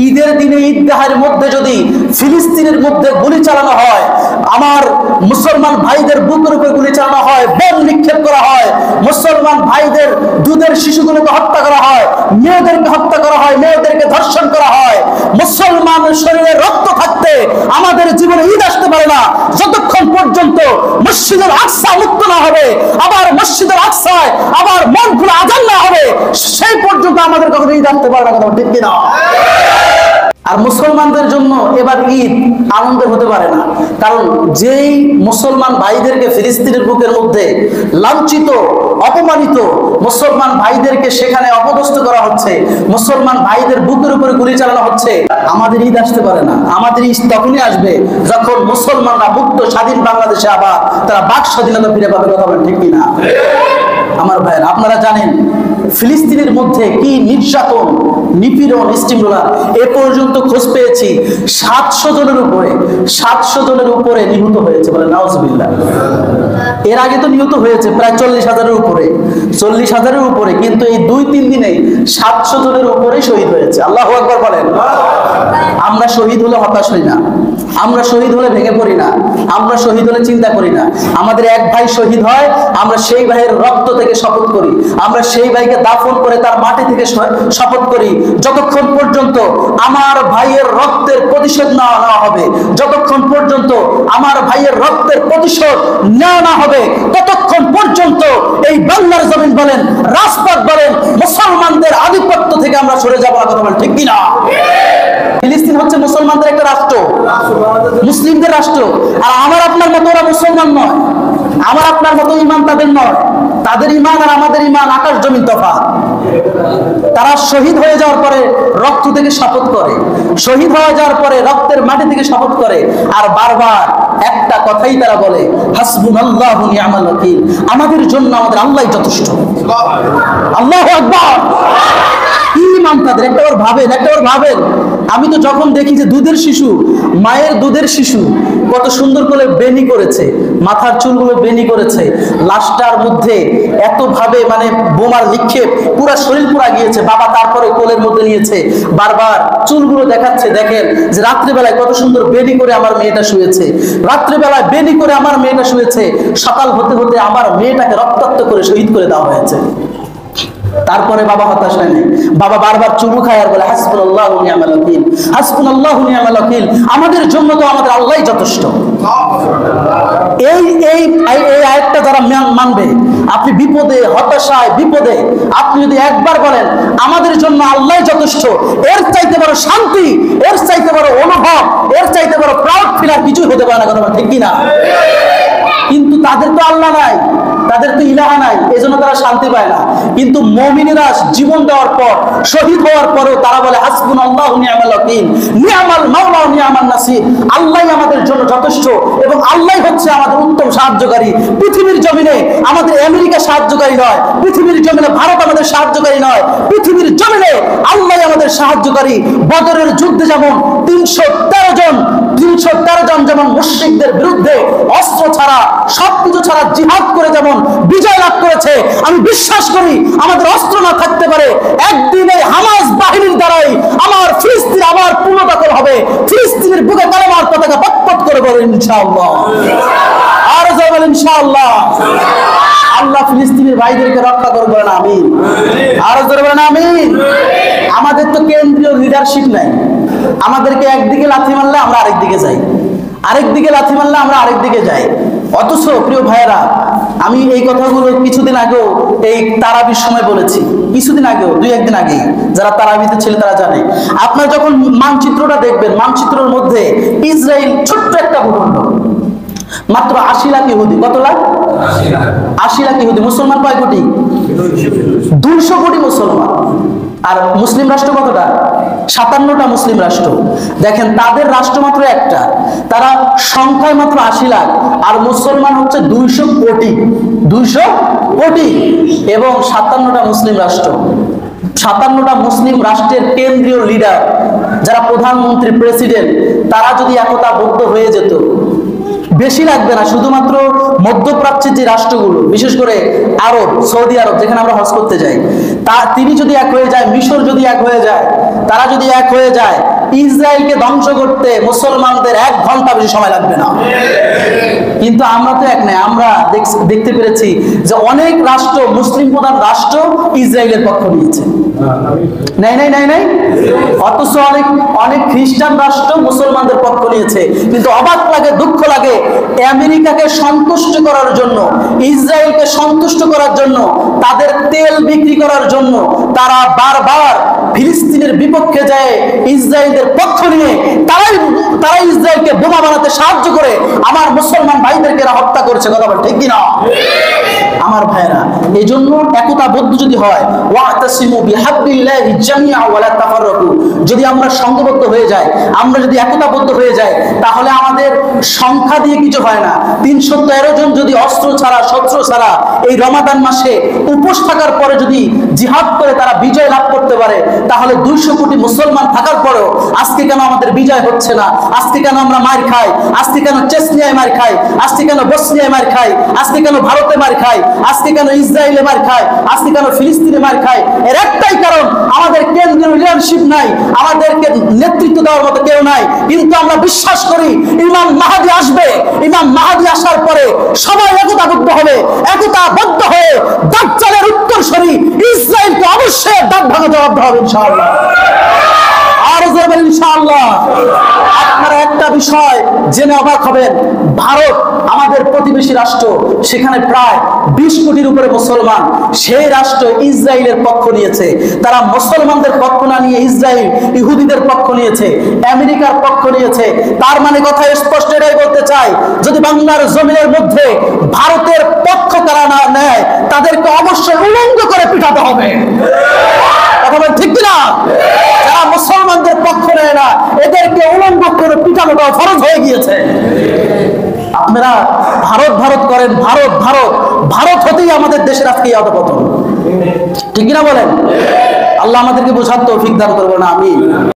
ঈদের দিনে ঈদগাহের মধ্যে যদি ফিলিস্তিনের মধ্যে গুলি চালানো হয়, আমার মুসলমান ভাইদের বুকের উপরে গুলি চালানো হয়, বোম নিক্ষেপ করা হয়, মুসলমান ভাইদের দুধের শিশুগুলোকে হত্যা করা হয়, মেয়েদেরকে হত্যা করা হয়, মেয়েদেরকে ধর্ষণ করা হয়, মুসলমানের শরীরে রক্ত থাকতে আমাদের জীবনে ঈদ আসতে পারে না যতক্ষণ পর্যন্ত মসজিদুল আকসা মুক্ত না হবে, আবার মসজিদুল আকসায় আবার মন খুলে আযান না হবে, সেই পর্যন্ত আমাদের কখনো ঈদ আসতে পারে না। কথা ঠিক কিনা? আর মুসলমানদের জন্য এবার ঈদ আনন্দের হতে পারে না, কারণ যেই মুসলমান ভাইদেরকে ফিলিস্তিনের বুকের মধ্যে লাঞ্ছিত, অপমানিত মুসলমান ভাইদেরকে সেখানে অপদস্থ করা হচ্ছে, মুসলমান ভাইদের বুকের উপরে গুলি চালানো হচ্ছে, আমাদের ঈদ আসতে পারে না। আমাদের ঈদ তখনই আসবে যখন মুসলমানরা মুক্ত স্বাধীন বাংলাদেশে আবার তারা বাক স্বাধীনতা ফিরে পাবে। কথা বলেন ঠিক কিনা? আমার ভাইয়ের, আপনারা জানেন ফিলিস্তিনের মধ্যে কি নির্যাতন, নিপীড়ন, স্টিমরোলার। এ পর্যন্ত খোঁজ পেয়েছি 700 জনের উপরে নিহত হয়েছে। বলে নাউজুবিল্লাহ। এর আগে তো নিহত হয়েছে প্রায় 40,000-এর উপরে, কিন্তু এই 2-3 দিনে 700 জনের উপরে শহীদ হয়েছে। আল্লাহু আকবার বলেন। আমরা শহীদ হলে হতাশ হই না, আমরা শহীদ হলে ভেঙে পড়ি না, আমরা শহীদ হলে চিন্তা করি না। আমাদের এক ভাই শহীদ হয়, আমরা সেই ভাইয়ের রক্ত থেকে শপথ করি, আমরা সেই ভাইকে দাফন করে তার মাটি থেকে শপথ করি, যতক্ষণ পর্যন্ত আমার ভাইয়ের রক্তের প্রতিশোধ নেওয়া হবে, যতক্ষণ পর্যন্ত আমার ভাইয়ের রক্তের প্রতিশোধ নেওয়া না হবে, ততক্ষণ পর্যন্ত এই বাংলার জমিন বলেন, রাজপথ বলেন, মুসলমানদের আধিপত্য থেকে আমরা সরে যাবো। কথা বলেন ঠিক কিনা? ফিলিস্তিন হচ্ছে মুসলমানদের একটা রাষ্ট্র, মুসলিমদের রাষ্ট্র। আর আমার আপনার মতো ওরা মুসলমান নয়, আমার আপনার মতো ঈমান তাদের নয়। তাদের ঈমান আর আমাদের ঈমান আকাশ জমিন তফাৎ। তারা শহীদ হয়ে যাওয়ার পরে রক্ত থেকে শপথ করে, শহীদ হয়ে যাওয়ার পরে রক্তের মাটি থেকে শপথ করে, আর বারবার একটা কথাই তারা বলে, হাসবুনাল্লাহু নি'মাল ওয়াকিল। আমাদের জন্য আমাদের আল্লাহই যথেষ্ট। আল্লাহু আকবার। ঈমান তাদের। একটাবার ভাবেন, আমি তো যখন দেখি যে দুধের শিশু, মায়ের দুধের শিশু কত সুন্দর করে বেনি করেছে, মাথার চুলগুলো বেনি করেছে, লাশটার মধ্যে এত ভাবে মানে বোমার নিক্ষেপ, পুরো শরীর পুরা গিয়েছে, বাবা তারপরে কোলের মধ্যে নিয়েছে, বারবার চুলগুলো দেখাচ্ছে। দেখেন যে রাত্রিবেলায় কত সুন্দর বেনি করে আমার মেয়েটা শুয়েছে, রাত্রিবেলায় বেনি করে আমার মেয়েটা শুয়েছে, সকাল হতে হতে আমার মেয়েটাকে রক্তাক্ত করে শহীদ করে দেওয়া হয়েছে। তারপরে বাবা হতাশ হয় নাই, বাবা বারবার চুমু খায় আর বলে, হাসবুনাল্লাহু নি'মাল ওয়াকিল, হাসবুনাল্লাহু নি'মাল ওয়াকিল। আমাদের জন্য তো আমাদের আল্লাহই যথেষ্ট। এই আয়াতটা যারা মানবে, আপনি বিপদে, হতাশায়, বিপদে আপনি যদি একবার বলেন আমাদের জন্য আল্লাহই যথেষ্ট, এর চাইতে বড় শান্তি, এর চাইতে বড় অনুভব, এর চাইতে বড় প্রাউড ফিল আর কিছুই হতে পারে না। কথা ঠিক কিনা? কিন্তু তাদের তো আল্লাহ নাই, তাদের তো ইলাহা নাই, এজন্য তারা শান্তি পায় না। কিন্তু মুমিনেরা জীবন দেওয়ার পর, শহীদ হওয়ার পরেও তারা বলে, হাসবুনাল্লাহু নি'মাল ওয়াকিল, নি'মাল মাওলা ওয়া নি'মান নাসির। আল্লাহই আমাদের জন্য যথেষ্ট এবং আল্লাহই হচ্ছে আমাদের উত্তম সাহায্যকারী। পৃথিবীর জমিনে আমাদের আমেরিকা সাহায্যকারী নয়, পৃথিবীর জমিনে ভারত আমাদের সাহায্যকারী নয়, পৃথিবীর জমিনে আল্লাহই আমাদের সাহায্যকারী। বদরের যুদ্ধে যেমন 313 জন যেমন মুশরিকদের বিরুদ্ধে অস্ত্র ছাড়া, সবকিছু ছাড়া জিহাদ করে যেমন বিজয় লাভ করেছে, আমি বিশ্বাস করি আমাদের অস্ত্র না থাকতে পারে, একদিন এই হামাস বাহিনীর দ্বারাই আমার ফিলিস্তিন আবার পুনর্দখল হবে, ফিলিস্তিনের বুকে কালেমার পতাকা পতপত করে বলে ইনশাআল্লাহ। আর বলেন ইনশাআল্লাহ। আল্লাহ ফিলিস্তিনের ভাইদেরকে রক্ষা করবেন, আমিন। আর বলেন আমিন। আমাদের তো কেন্দ্রীয় লিডারশিপ নাই, আমাদেরকে একদিকে লাথি মারলে আমরা আরেকদিকে যাই, আরেকদিকে লাথি মারলে আমরা আরেকদিকে যাই। অথচ প্রিয় ভাইয়েরা, আমি এই কথাগুলো কিছুদিন আগেও এই তারাবির সময় বলেছি, কিছুদিন আগেও, 2-1 দিন আগে, যারা তারাবিতে ছিল তারা জানে। আপনারা যখন মানচিত্রটা দেখবেন, মানচিত্রের মধ্যে ইসরায়েল ছোট্ট একটা ভূখণ্ড, মাত্র 80 লাখ ইহুদি। কত লাখ? 80 লাখ ইহুদি। মুসলমান কয় কোটি? 200 কোটি মুসলমান। আর মুসলিম রাষ্ট্র কতটা? 57টা মুসলিম রাষ্ট্র। দেখেন তাদের রাষ্ট্র মাত্র একটা, তারা সংখ্যায় মাত্র 80 লাখ, আর মুসলমান হচ্ছে 200 কোটি, 200 কোটি এবং 57টা মুসলিম রাষ্ট্র। 57টা মুসলিম রাষ্ট্রের কেন্দ্রীয় লিডার, যারা প্রধানমন্ত্রী, প্রেসিডেন্ট, তারা যদি একতাবদ্ধ হয়ে যেত, বেশি লাগবে না, শুধুমাত্র মধ্যপ্রাচ্যের যে রাষ্ট্রগুলো, বিশেষ করে আরব, সৌদি আরব যেখানে আমরা হজ করতে যাই, তিনি যদি এক হয়ে যায়, মিশর যদি এক হয়ে যায়, তারা যদি এক হয়ে যায়, ইসরায়েলকে ধ্বংস করতে মুসলমানদের 1 ঘন্টা বেশি সময় লাগবে না। কিন্তু আমরা তো এক নাই। আমরা দেখতে পেরেছি যে অনেক রাষ্ট্র, মুসলিম প্রধান রাষ্ট্র ইসরায়েলের পক্ষ নিয়েছে, নাই নাই নাই নাই, অথচ অনেক খ্রিস্টান রাষ্ট্র মুসলমানদের পক্ষ নিয়েছে। কিন্তু অবাক লাগে, দুঃখ লাগে, আমেরিকাকে সন্তুষ্ট করার জন্য, ইসরায়েলকে সন্তুষ্ট করার জন্য, তাদের তেল বিক্রি করার জন্য তারা বারবার ফিলিস্তিনের বিপক্ষে যায়, ইসরায়েলের পক্ষ নিয়ে তারাই ইসরায়েলকে বোমা বানাতে সাহায্য করে আমার মুসলমান ভাইদেরকে হত্যা করছে। কথা বল ঠিক কিনা আমার ভাইরা? এই জন্য একতাবদ্ধ যদি হয়, ওয়াতাসিমু বিহাবলিল্লাহি জামিআ ওয়া লা তাফাররাকু, যদি আমরা সংঘবদ্ধ হয়ে যাই, আমরা যদি একতাবদ্ধ হয়ে যাই, তাহলে আমাদের সংখ্যা দিয়ে কিছু হয় না। 313 জন যদি অস্ত্র ছাড়া, শস্ত্র ছাড়া এই রমাদান মাসে উপোস থাকার পরে যদি জিহাদ করে তারা বিজয় লাভ করতে পারে, তাহলে 200 কোটি মুসলমান থাকার পরেও আজকে কেন আমাদের বিজয় হচ্ছে না? আজকে কেন আমরা মার খাই? আজকে কেন চেচনিয়ায় মার খাই? আজকে কেন বসনিয়ায় মার খাই? আজকে কেন ভারতে মার খাই? আজকে কেন ইসরায়েলে মার খায়? আজকে কেন ফিলিস্তিনে মার খায়? এর একটাই কারণ, আমাদের কেন্দ্রীয় লিডারশিপ নাই, আমাদেরকে নেতৃত্ব দেওয়ার মতো কেউ নাই। কিন্তু আমরা বিশ্বাস করি ইমাম মাহদী আসবে, ইমাম মাহদী আসার পরে সবাই একতাবদ্ধ হবে, একতাবদ্ধ হয়ে দাজ্জালের উত্তরসূরি ইসরায়েলকে অবশ্যই দাঁত ভাঙা জবাব দেওয়া হবে ইনশাআল্লাহ। আর যাবেন ইনশাআল্লাহ। আপনারা একটা বিষয় জেনে অবাক হবেন, ভারত আমাদের প্রতিবেশী রাষ্ট্র, সেখানে প্রায় 20 কোটির উপরে মুসলমান, সেই রাষ্ট্র ইসরায়েলের পক্ষ নিয়েছে। তারা মুসলমানদের পক্ষ না নিয়ে ইসরায়েল ইহুদিদের পক্ষ নিয়েছে, আমেরিকার পক্ষ নিয়েছে। তার মানে কথা স্পষ্ট এটাই বলতে চাই, যদি বাংলার জমিনের মধ্যে ভারতের পক্ষ তারা না নেয়, তাদেরকে অবশ্যই উলঙ্গ করে পিটাতে হবে। কথা বলেন ঠিক কিনা? যারা মুসলমানদের পক্ষ নেয় না, এদেরকে উলঙ্গ করে পিটানোটা ফরজ হয়ে গিয়েছে। আপনারা ভারত ভারত করেন, ভারত ভারত ভারত হতেই আমাদের দেশের আজকে অধঃপতন, ঠিক কিনা বলেন? আল্লাহ আমাদেরকে বোঝার তৌফিক দান করবেন, আমিন।